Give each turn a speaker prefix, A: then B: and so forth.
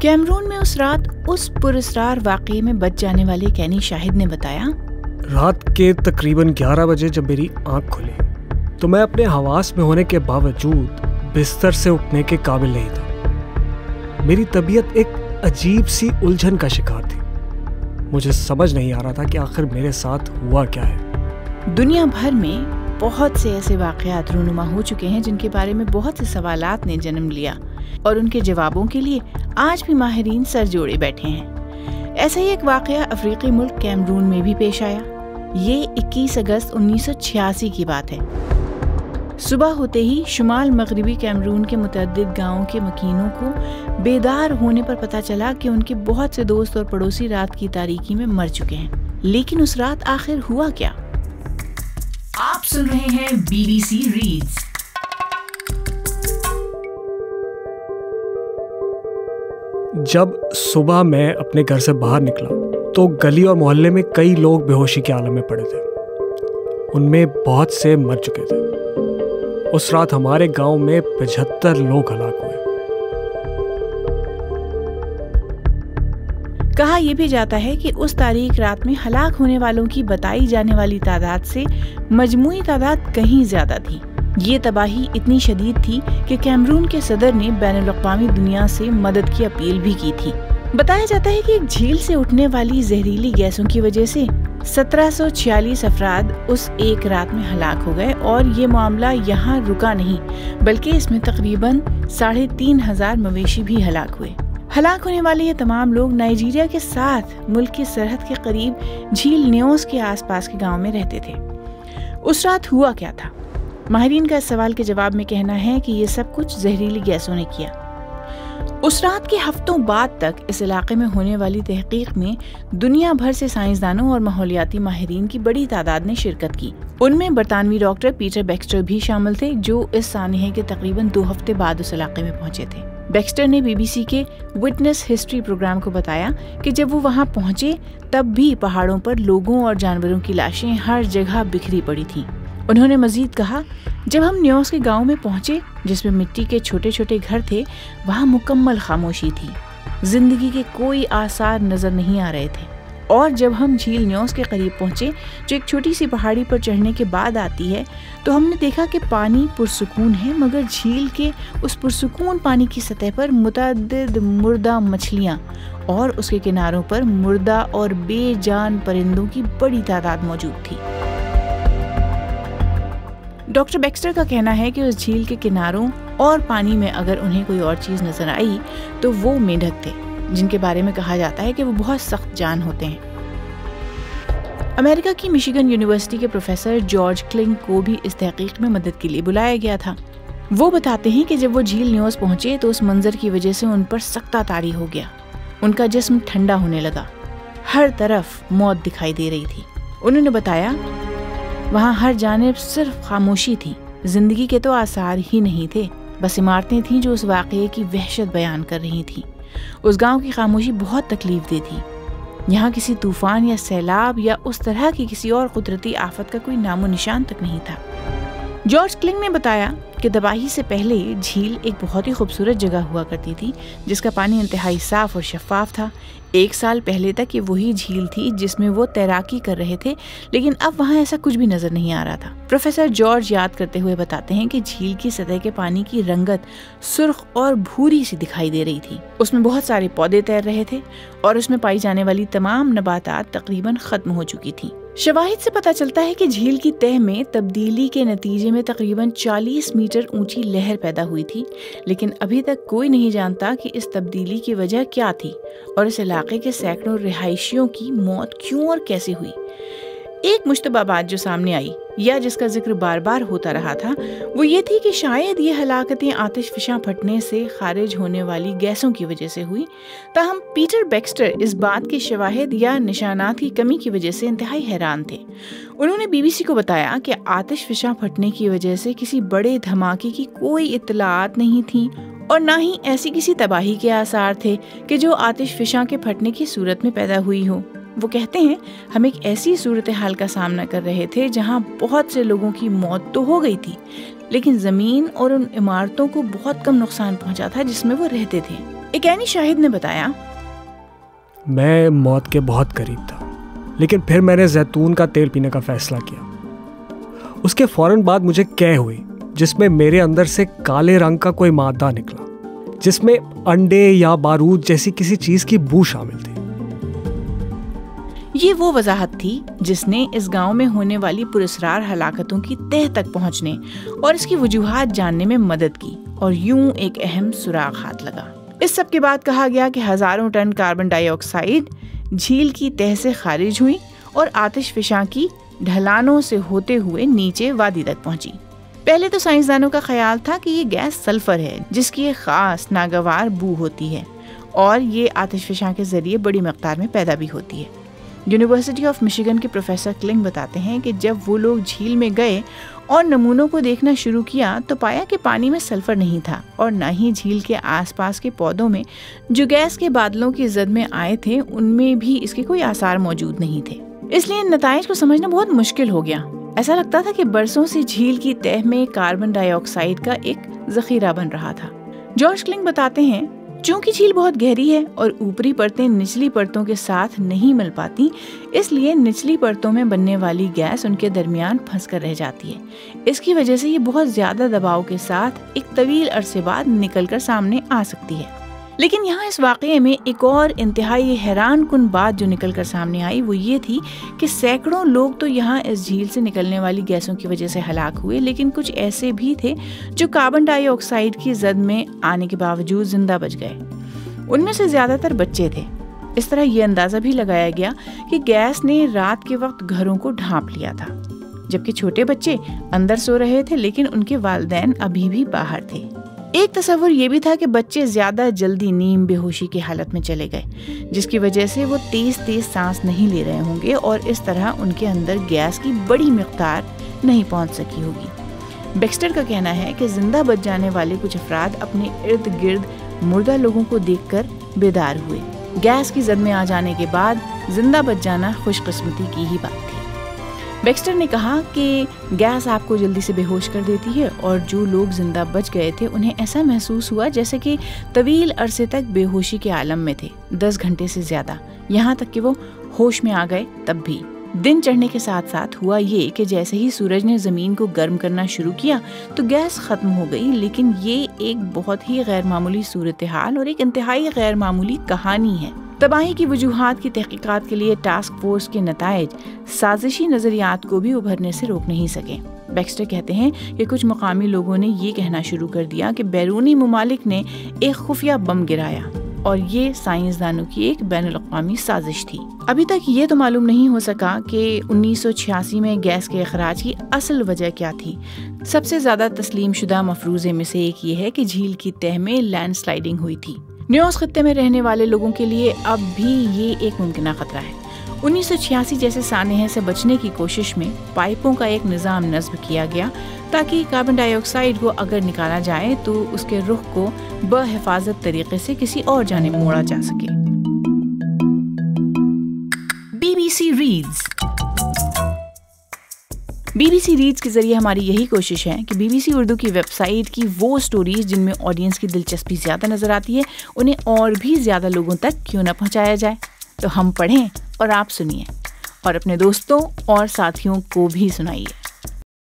A: Cameroon में उस रात उस पुरस्कार वाक़ये में बच जाने वाले कैनी शाहिद ने बताया,
B: रात के तकरीबन 11 बजे जब मेरी आंख खुली तो मैं अपने हवास में होने के बावजूद बिस्तर से उठने के काबिल नहीं था। मेरी तबीयत एक अजीब सी उलझन का शिकार थी। मुझे समझ नहीं आ रहा था कि आखिर मेरे साथ हुआ क्या है।
A: दुनिया भर में बहुत से ऐसे वाक़यात रूनुमा हो चुके हैं जिनके बारे में बहुत से सवालात ने जन्म लिया और उनके जवाबों के लिए आज भी माहिरीन सर जोड़े बैठे हैं। ऐसा ही एक वाक़या अफ्रीकी मुल्क कैमरून में भी पेश आया। ये 21 अगस्त 1986 की बात है। सुबह होते ही शुमाल मगरिबी कैमरून के मुतअद्दिद गाँवों के मकीनों को बेदार होने पर पता चला कि उनके बहुत से दोस्त और पड़ोसी रात की तारीकी में मर चुके हैं। लेकिन उस रात आखिर हुआ क्या?
C: आप सुन रहे हैं BBC रीड्स।
B: जब सुबह मैं अपने घर से बाहर निकला तो गली और मोहल्ले में कई लोग बेहोशी के आलम में पड़े थे। उनमें बहुत से मर चुके थे। उस रात हमारे गांव में 75 लोग हलाक हुए।
A: कहा यह भी जाता है कि उस तारीख रात में हलाक होने वालों की बताई जाने वाली तादाद से मजमूई तादाद कहीं ज्यादा थी। ये तबाही इतनी शदीद थी कि कैमरून के सदर ने बैनुल-अक़वामी दुनिया से मदद की अपील भी की थी। बताया जाता है कि एक झील से उठने वाली जहरीली गैसों की वजह से 1746 अफराद उस एक रात में हलाक हो गए और ये मामला यहाँ रुका नहीं, बल्कि इसमें तकरीबन 3500 मवेशी भी हलाक हुए। हलाक होने वाले ये तमाम लोग नाइजीरिया के साथ मुल्क की सरहद के करीब झील न्योस के आसपास के गांव में रहते थे। उस रात हुआ क्या था? माहिरीन का इस सवाल के जवाब में कहना है कि ये सब कुछ जहरीली गैसों ने किया। उस रात के हफ्तों बाद तक इस इलाके में होने वाली तहकीक में दुनिया भर से साइंसदानों और माहौलियाती माहिरीन की बड़ी तादाद ने शिरकत की। उनमें बरतानवी डॉक्टर पीटर बेक्स्टर भी शामिल थे, जो इस सानहे के तकरीबन 2 हफ्ते बाद उस इलाके में पहुंचे थे। बेक्स्टर ने BBC के विटनेस हिस्ट्री प्रोग्राम को बताया कि जब वो वहां पहुंचे तब भी पहाड़ों पर लोगों और जानवरों की लाशें हर जगह बिखरी पड़ी थीं। उन्होंने मजीद कहा, जब हम न्योस के गांव में पहुंचे जिसमें मिट्टी के छोटे छोटे घर थे, वहां मुकम्मल खामोशी थी। जिंदगी के कोई आसार नजर नहीं आ रहे थे। और जब हम झील न्योस के करीब पहुंचे, जो एक छोटी सी पहाड़ी पर चढ़ने के बाद आती है, तो हमने देखा कि पानी पुरसुकून है, मगर झील के उस पुरसुकून पानी की सतह पर मुतअद्दिद मुर्दा मछलियां और उसके किनारों पर मुर्दा और बेजान परिंदों की बड़ी तादाद मौजूद थी। डॉक्टर बेक्स्टर का कहना है कि उस झील के किनारों और पानी में अगर उन्हें कोई और चीज नजर आई तो वो मेंढक थे, जिनके बारे में कहा जाता है कि वो बहुत सख्त जान होते हैं। अमेरिका की मिशिगन यूनिवर्सिटी के प्रोफेसर जॉर्ज क्लिंग को भी इस तहकीक में मदद के लिए बुलाया गया था। वो बताते हैं कि जब वो झील न्योस पहुंचे तो उस मंजर की वजह से उन पर सख्ता तारी हो गया। उनका जिस्म ठंडा होने लगा। हर तरफ मौत दिखाई दे रही थी। उन्होंने बताया, वहाँ हर जानिब सिर्फ खामोशी थी। जिंदगी के तो आसार ही नहीं थे, बस इमारतें थीं जो उस वाक़ये की वहशत बयान कर रही थीं। उस गांव की खामोशी बहुत तकलीफ दे थी। यहाँ किसी तूफान या सैलाब या उस तरह की किसी और कुदरती आफत का कोई नामो निशान तक नहीं था। जॉर्ज क्लिंग ने बताया कि तबाही से पहले झील एक बहुत ही खूबसूरत जगह हुआ करती थी, जिसका पानी इंतहाई साफ और शफाफ था। 1 साल पहले तक ये वही झील थी जिसमें वो तैराकी कर रहे थे, लेकिन अब वहाँ ऐसा कुछ भी नजर नहीं आ रहा था। प्रोफेसर जॉर्ज याद करते हुए बताते हैं कि झील की सतह के पानी की रंगत सुर्ख और भूरी सी दिखाई दे रही थी। उसमें बहुत सारे पौधे तैर रहे थे और उसमें पाई जाने वाली तमाम नबातात तकरीबन खत्म हो चुकी थी। शवाहिद से पता चलता है कि झील की तह में तब्दीली के नतीजे में तकरीबन 40 मीटर ऊंची लहर पैदा हुई थी, लेकिन अभी तक कोई नहीं जानता कि इस तब्दीली की वजह क्या थी और इस इलाके के सैकड़ों रिहायशियों की मौत क्यों और कैसे हुई। एक मुश्तबा बात जो सामने आई या जिसका जिक्र बार बार होता रहा था, वो ये थी कि शायद ये हलाकतें आतिशफिशां फटने से खारिज होने वाली गैसों की वजह से हुई। ताहम पीटर बेक्स्टर इस बात के शवाहिद या निशानात की कमी की वजह से इंतहाई हैरान थे। उन्होंने BBC को बताया कि आतिशफिशां फटने की वजह से किसी बड़े धमाके की कोई इत्तलात नहीं थी और ना ही ऐसी किसी तबाही के आसार थे कि जो आतिशफिशां के फटने की सूरत में पैदा हुई हो। वो कहते हैं, हम एक ऐसी सूरत हाल का सामना कर रहे थे जहां बहुत से लोगों की मौत तो हो गई थी, لیکن زمین اور ان عمارتوں کو بہت کم نقصان پہنچا تھا جس میں وہ رہتے تھے۔ ایک عینی شاہد نے بتایا،
B: میں موت کے بہت قریب تھا، لیکن پھر میں نے زیتون کا تیل پینے کا فیصلہ کیا۔ اس کے فوراً بعد مجھے قے ہوئی، جس میں میرے اندر سے کالے رنگ کا کوئی مادہ نکلا جس میں انڈے یا بارود جیسی کسی چیز کی بو شامل تھی۔
A: یہ وہ وضاحت تھی جس نے اس گاؤں میں ہونے والی پراسرار ہلاکتوں کی تہہ تک پہنچنے اور اس کی وجوہات جاننے میں مدد کی، اور یوں ایک اہم سراغ ہاتھ لگا۔ اس سب کے بعد کہا گیا کہ ہزاروں ٹن کاربن ڈائی آکسائیڈ جھیل کی تہہ سے خارج ہوئی اور آتش فشاں کی ڈھلانوں سے ہوتے ہوئے نیچے وادی تک پہنچی۔ پہلے تو سائنسدانوں کا خیال تھا کہ یہ گیس سلفر ہے جس کی ایک خاص ناگوار بو ہوتی ہے، اور یہ آتش فشاں کے ذریعے بڑی مقدار میں پیدا بھی ہوتی ہے۔ یونیورسٹی آف مشیگن کے پروفیسر کلنگ بتاتے ہیں کہ جب وہ لوگ جھیل میں گئے اور نمونوں کو دیکھنا شروع کیا تو پایا کہ پانی میں سلفر نہیں تھا، اور نہ ہی جھیل کے آس پاس کے پودوں میں جو گیس کے بادلوں کی زد میں آئے تھے ان میں بھی اس کے کوئی آثار موجود نہیں تھے۔ اس لیے ان نتائج کو سمجھنا بہت مشکل ہو گیا۔ ایسا لگتا تھا کہ برسوں سے جھیل کی تہہ میں کاربن ڈائی آکسائیڈ کا ایک ذخیرہ بن رہا تھا۔ جارج کلنگ بتاتے ہیں، چونکہ جھیل بہت گہری ہے اور اوپری پرتیں نچلی پرتوں کے ساتھ نہیں مل پاتی، اس لیے نچلی پرتوں میں بننے والی گیس ان کے درمیان پھنس کر رہ جاتی ہے۔ اس کی وجہ سے یہ بہت زیادہ دباؤ کے ساتھ ایک طویل عرصے بعد نکل کر سامنے آ سکتی ہے۔ لیکن یہاں اس واقعے میں ایک اور انتہائی حیران کن بات جو نکل کر سامنے آئی وہ یہ تھی کہ سینکڑوں لوگ تو یہاں اس جھیل سے نکلنے والی گیسوں کی وجہ سے ہلاک ہوئے، لیکن کچھ ایسے بھی تھے جو کاربن ڈائی آکسائیڈ کی زد میں آنے کے باوجود زندہ بچ گئے۔ ان میں سے زیادہ تر بچے تھے۔ اس طرح یہ اندازہ بھی لگایا گیا کہ گیس نے رات کے وقت گھروں کو ڈھانپ لیا تھا، جبکہ چھوٹے بچے اندر سو رہے تھے لیکن ان کے والدین ابھی بھی باہر تھے۔ ایک تصور یہ بھی تھا کہ بچے زیادہ جلدی نیم بے ہوشی کی حالت میں چلے گئے، جس کی وجہ سے وہ تیز سانس نہیں لے رہے ہوں گے، اور اس طرح ان کے اندر گیس کی بڑی مقدار نہیں پہنچ سکی ہوگی۔ بیکسٹر کا کہنا ہے کہ زندہ بچ جانے والے کچھ افراد اپنے ارد گرد مردہ لوگوں کو دیکھ کر بیدار ہوئے۔ گیس کی زد میں آ جانے کے بعد زندہ بچ جانا خوش قسمتی کی ہی بات تھی۔ بیکسٹر نے کہا کہ گیس آپ کو جلدی سے بے ہوش کر دیتی ہے، اور جو لوگ زندہ بچ گئے تھے انہیں ایسا محسوس ہوا جیسے کہ طویل عرصے تک بے ہوشی کے عالم میں تھے، 10 گھنٹے سے زیادہ، یہاں تک کہ وہ ہوش میں آ گئے تب بھی۔ دن چڑھنے کے ساتھ ساتھ ہوا یہ کہ جیسے ہی سورج نے زمین کو گرم کرنا شروع کیا تو گیس ختم ہو گئی، لیکن یہ ایک بہت ہی غیر معمولی صورتحال اور ایک انتہائی غیر معمولی کہانی ہے۔ تباہی کی وجوہات کی تحقیقات کے لیے ٹاسک فورس کے نتائج سازشی نظریات کو بھی ابھرنے سے روک نہیں سکے۔ بیکسٹر کہتے ہیں کہ کچھ مقامی لوگوں نے یہ کہنا شروع کر دیا کہ بیرونی ممالک نے ایک خفیہ بم گرایا، اور یہ سائنسدانوں کی ایک بین الاقوامی سازش تھی۔ ابھی تک یہ تو معلوم نہیں ہو سکا کہ 1986 میں گیس کے اخراج کی اصل وجہ کیا تھی۔ سب سے زیادہ تسلیم شدہ مفروضے میں سے ایک یہ ہے کہ جھیل کی تہہ میں لینڈ سلائیڈنگ ہوئی تھی۔ نیوز خطے میں رہنے والے لوگوں کے لیے اب بھی یہ ایک ممکنہ خطرہ ہے۔ 1986 جیسے سانحے سے بچنے کی کوشش میں پائپوں کا ایک نظام نصب کیا گیا تاکہ کاربن ڈائی آکسائیڈ کو اگر نکالا جائے تو اس کے رخ کو بحفاظت طریقے سے کسی اور جانب موڑا جا سکے۔
C: BBC ریڈز
A: BBC ریڈز کے ذریعے ہماری یہی کوشش ہے کہ BBC اردو کی ویب سائٹ کی وہ سٹوریز جن میں آڈینس کی دلچسپی زیادہ نظر آتی ہے انہیں اور بھی زیادہ لوگوں تک کیوں نہ پہنچایا جائے۔ تو ہم پڑھیں اور آپ سنیے، اور اپنے دوستوں اور ساتھیوں کو بھی سنائیے۔